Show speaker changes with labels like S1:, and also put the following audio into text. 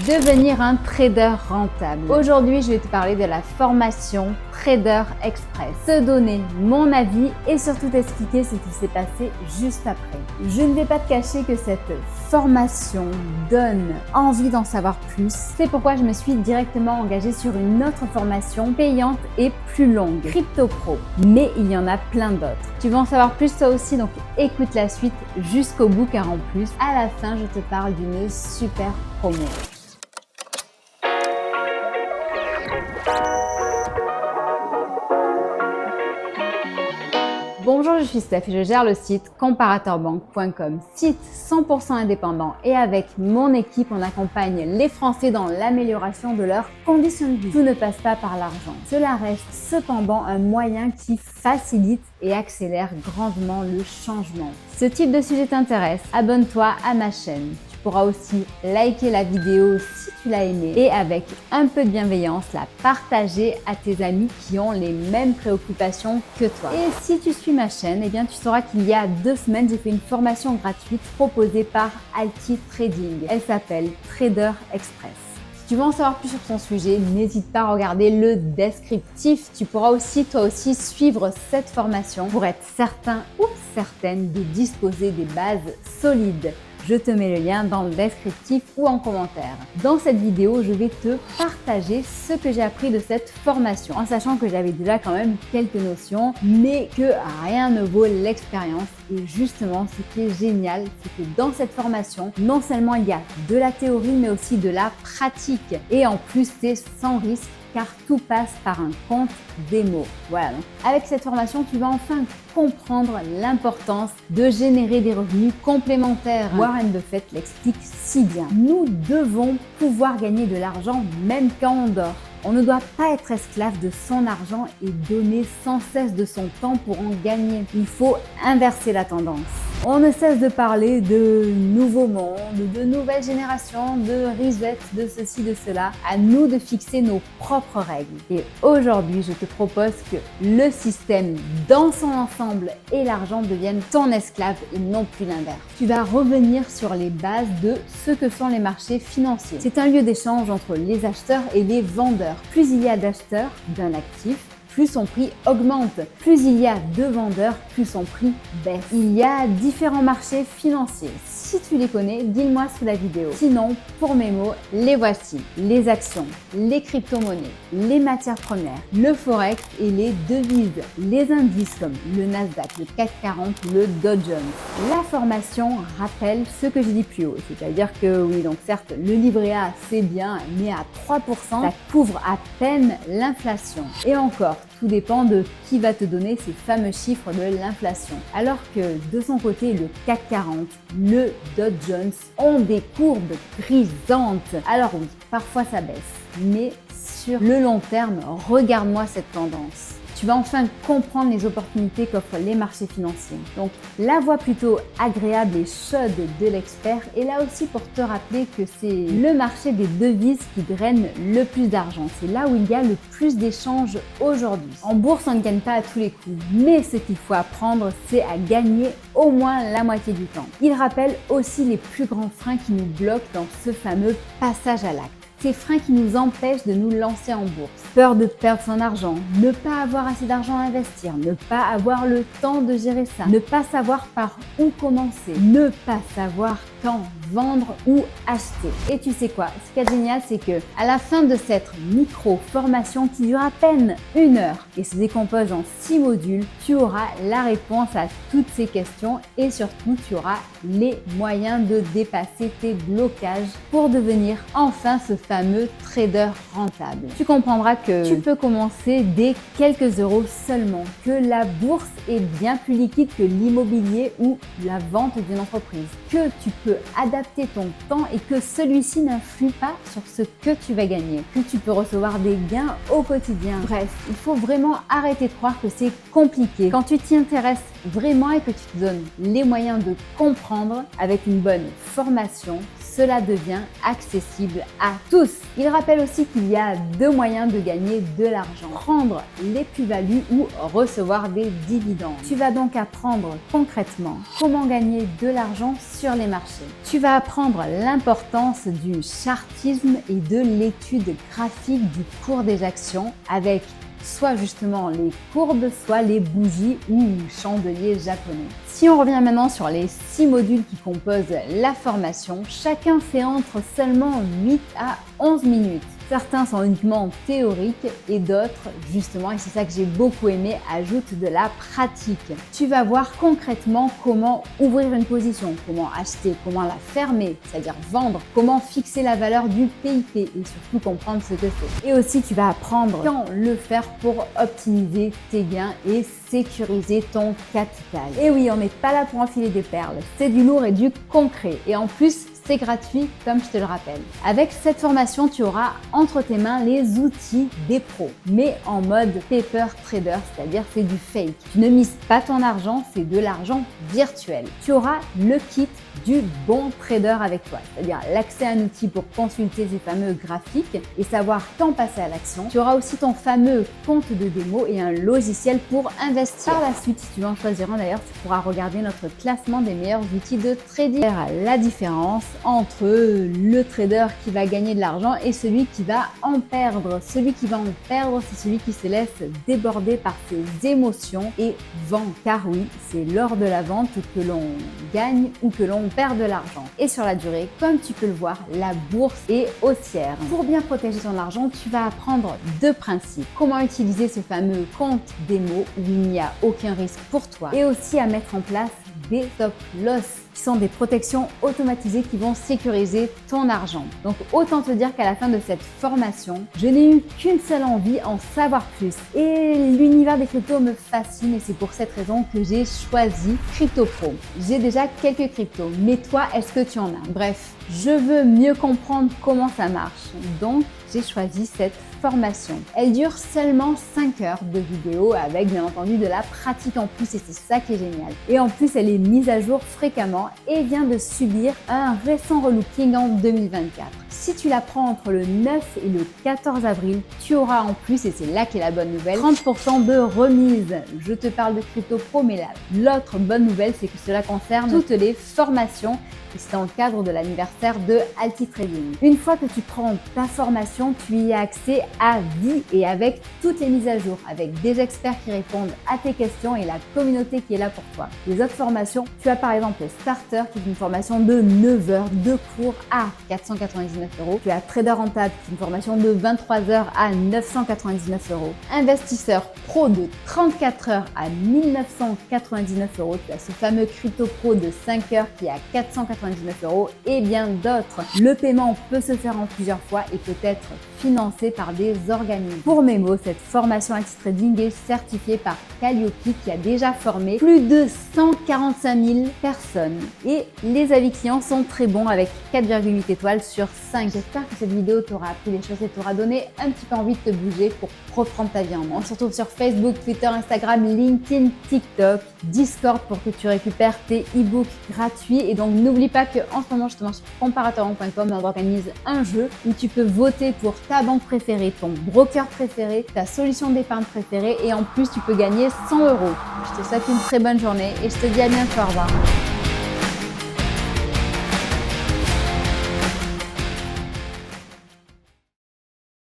S1: Devenir un trader rentable. Aujourd'hui, je vais te parler de la formation Trader Express. Te donner mon avis et surtout t'expliquer ce qui s'est passé juste après. Je ne vais pas te cacher que cette formation donne envie d'en savoir plus. C'est pourquoi je me suis directement engagée sur une autre formation payante et plus longue, Crypto Pro. Mais il y en a plein d'autres. Tu veux en savoir plus toi aussi, donc écoute la suite jusqu'au bout car en plus, à la fin, je te parle d'une super promo. Bonjour, je suis Steph et je gère le site comparateurbanque.com, site 100% indépendant et avec mon équipe, on accompagne les Français dans l'amélioration de leurs conditions de vie. Tout ne passe pas par l'argent. Cela reste cependant un moyen qui facilite et accélère grandement le changement. Ce type de sujet t'intéresse? Abonne-toi à ma chaîne. Tu pourras aussi liker la vidéo si tu l'as aimée et avec un peu de bienveillance, la partager à tes amis qui ont les mêmes préoccupations que toi. Et si tu suis ma chaîne, eh bien tu sauras qu'il y a 2 semaines, j'ai fait une formation gratuite proposée par Alti Trading. Elle s'appelle Trader Express. Si tu veux en savoir plus sur son sujet, n'hésite pas à regarder le descriptif. Tu pourras aussi, toi aussi, suivre cette formation pour être certain ou certaine de disposer des bases solides. Je te mets le lien dans le descriptif ou en commentaire. Dans cette vidéo, je vais te partager ce que j'ai appris de cette formation, en sachant que j'avais déjà quand même quelques notions, mais que rien ne vaut l'expérience. Et justement, ce qui est génial, c'est que dans cette formation, non seulement il y a de la théorie, mais aussi de la pratique. Et en plus, c'est sans risque, car tout passe par un compte démo. Voilà. Donc, avec cette formation, tu vas enfin comprendre l'importance de générer des revenus complémentaires. Warren Buffett l'explique si bien. Nous devons pouvoir gagner de l'argent même quand on dort. On ne doit pas être esclave de son argent et donner sans cesse de son temps pour en gagner. Il faut inverser la tendance. On ne cesse de parler de nouveaux mondes, de nouvelles générations, de reset, de ceci, de cela. À nous de fixer nos propres règles. Et aujourd'hui, je te propose que le système dans son ensemble et l'argent deviennent ton esclave et non plus l'inverse. Tu vas revenir sur les bases de ce que sont les marchés financiers. C'est un lieu d'échange entre les acheteurs et les vendeurs. Plus il y a d'acheteurs d'un actif, plus son prix augmente. Plus il y a de vendeurs, plus son prix baisse. Il y a différents marchés financiers. Si tu les connais, dis-le-moi sous la vidéo. Sinon, pour mes mots, les voici. Les actions, les crypto-monnaies, les matières premières, le forex et les devises. Les indices comme le Nasdaq, le CAC 40, le Dow Jones. La formation rappelle ce que j'ai dit plus haut. C'est-à-dire que oui, donc certes, le livret A, c'est bien, mais à 3%, ça couvre à peine l'inflation. Et encore, tout dépend de qui va te donner ces fameux chiffres de l'inflation. Alors que de son côté, le CAC 40, le Dow Jones ont des courbes grisantes. Alors oui, parfois ça baisse, mais sur le long terme, regarde-moi cette tendance. Tu vas enfin comprendre les opportunités qu'offrent les marchés financiers. Donc, la voix plutôt agréable et chaude de l'expert est là aussi pour te rappeler que c'est le marché des devises qui draine le plus d'argent. C'est là où il y a le plus d'échanges aujourd'hui. En bourse, on ne gagne pas à tous les coups, mais ce qu'il faut apprendre, c'est à gagner au moins la moitié du temps. Il rappelle aussi les plus grands freins qui nous bloquent dans ce fameux passage à l'acte. Ces freins qui nous empêchent de nous lancer en bourse. Peur de perdre son argent, ne pas avoir assez d'argent à investir, ne pas avoir le temps de gérer ça, ne pas savoir par où commencer, ne pas savoir quand vendre ou acheter. Et tu sais quoi? Ce qui est génial, c'est que à la fin de cette micro-formation qui dure à peine 1 heure et se décompose en 6 modules, tu auras la réponse à toutes ces questions et surtout, tu auras les moyens de dépasser tes blocages pour devenir enfin ce fameux trader rentable. Tu comprendras que tu peux commencer dès quelques euros seulement, que la bourse est bien plus liquide que l'immobilier ou la vente d'une entreprise, que tu peux adapter ton temps et que celui-ci n'influe pas sur ce que tu vas gagner, que tu peux recevoir des gains au quotidien. Bref, il faut vraiment arrêter de croire que c'est compliqué. Quand tu t'y intéresses vraiment et que tu te donnes les moyens de comprendre avec une bonne formation, cela devient accessible à tous. Il rappelle aussi qu'il y a deux moyens de gagner de l'argent. Prendre les plus-values ou recevoir des dividendes. Tu vas donc apprendre concrètement comment gagner de l'argent sur les marchés. Tu vas apprendre l'importance du chartisme et de l'étude graphique du cours des actions avec soit justement les courbes, soit les bougies ou chandeliers japonais. Si on revient maintenant sur les 6 modules qui composent la formation, chacun fait entre seulement 8 à 11 minutes. Certains sont uniquement théoriques et d'autres, justement, et c'est ça que j'ai beaucoup aimé, ajoutent de la pratique. Tu vas voir concrètement comment ouvrir une position, comment acheter, comment la fermer, c'est-à-dire vendre, comment fixer la valeur du PIP et surtout comprendre ce que c'est. Et aussi, tu vas apprendre quand le faire pour optimiser tes gains et sécuriser ton capital. Et oui, on n'est pas là pour enfiler des perles, c'est du lourd et du concret. Et en plus, c'est gratuit, comme je te le rappelle. Avec cette formation, tu auras entre tes mains les outils des pros, mais en mode paper trader, c'est-à-dire c'est du fake. Tu ne mises pas ton argent, c'est de l'argent virtuel. Tu auras le kit du bon trader avec toi, c'est-à-dire l'accès à un outil pour consulter ces fameux graphiques et savoir quand passer à l'action. Tu auras aussi ton fameux compte de démo et un logiciel pour investir. Par la suite, si tu veux en choisir un d'ailleurs, tu pourras regarder notre classement des meilleurs outils de trading. La différence entre le trader qui va gagner de l'argent et celui qui va en perdre. Celui qui va en perdre, c'est celui qui se laisse déborder par ses émotions et vend. Car oui, c'est lors de la vente que l'on gagne ou que l'on perd de l'argent. Et sur la durée, comme tu peux le voir, la bourse est haussière. Pour bien protéger ton argent, tu vas apprendre deux principes. Comment utiliser ce fameux compte démo où il n'y a aucun risque pour toi et aussi à mettre en place des stop loss qui sont des protections automatisées qui vont sécuriser ton argent. Donc autant te dire qu'à la fin de cette formation, je n'ai eu qu'une seule envie, en savoir plus. Et l'univers des cryptos me fascine et c'est pour cette raison que j'ai choisi CryptoPro. J'ai déjà quelques cryptos, mais toi, est-ce que tu en as? Bref, je veux mieux comprendre comment ça marche. Donc, j'ai choisi cette formation. Elle dure seulement 5 heures de vidéo avec bien entendu de la pratique en plus et c'est ça qui est génial. Et en plus, elle est mise à jour fréquemment et vient de subir un récent relooking en 2024. Si tu la prends entre le 9 et le 14 avril, tu auras en plus, et c'est là qu'est la bonne nouvelle, 30% de remise. Je te parle de CryptoPro, mais l'autre bonne nouvelle, c'est que cela concerne toutes les formations et c'est dans le cadre de l'anniversaire de AltiTrading. Une fois que tu prends ta formation, tu y as accès à vie et avec toutes les mises à jour, avec des experts qui répondent à tes questions et la communauté qui est là pour toi. Les autres formations, tu as par exemple Starter qui est une formation de 9 heures de cours à 499 €. Tu as Trader Rentable qui est une formation de 23 heures à 999 €. Investisseur Pro de 34 heures à 1999 €. Tu as ce fameux Crypto Pro de 5 heures qui est à 499 € et bien d'autres. Le paiement peut se faire en plusieurs fois et peut être financé par des organismes. Pour mes mots, cette formation AltiTrading est certifiée par Calliope qui a déjà formé plus de 145 000 personnes. Et les avis clients sont très bons avec 4,8 étoiles sur 5. J'espère que cette vidéo t'aura appris des choses et t'aura donné un petit peu envie de te bouger pour reprendre ta vie en main. On se retrouve sur Facebook, Twitter, Instagram, LinkedIn, TikTok, Discord pour que tu récupères tes e-books gratuits. Et donc n'oublie pas qu'en ce moment justement sur comparatorbank.com on organise un jeu où tu peux voter pour ta banque préférée, ton broker préféré, ta solution d'épargne préférée et en plus tu peux gagner 100 €. Je te souhaite une très bonne journée et je te dis à bientôt, au revoir.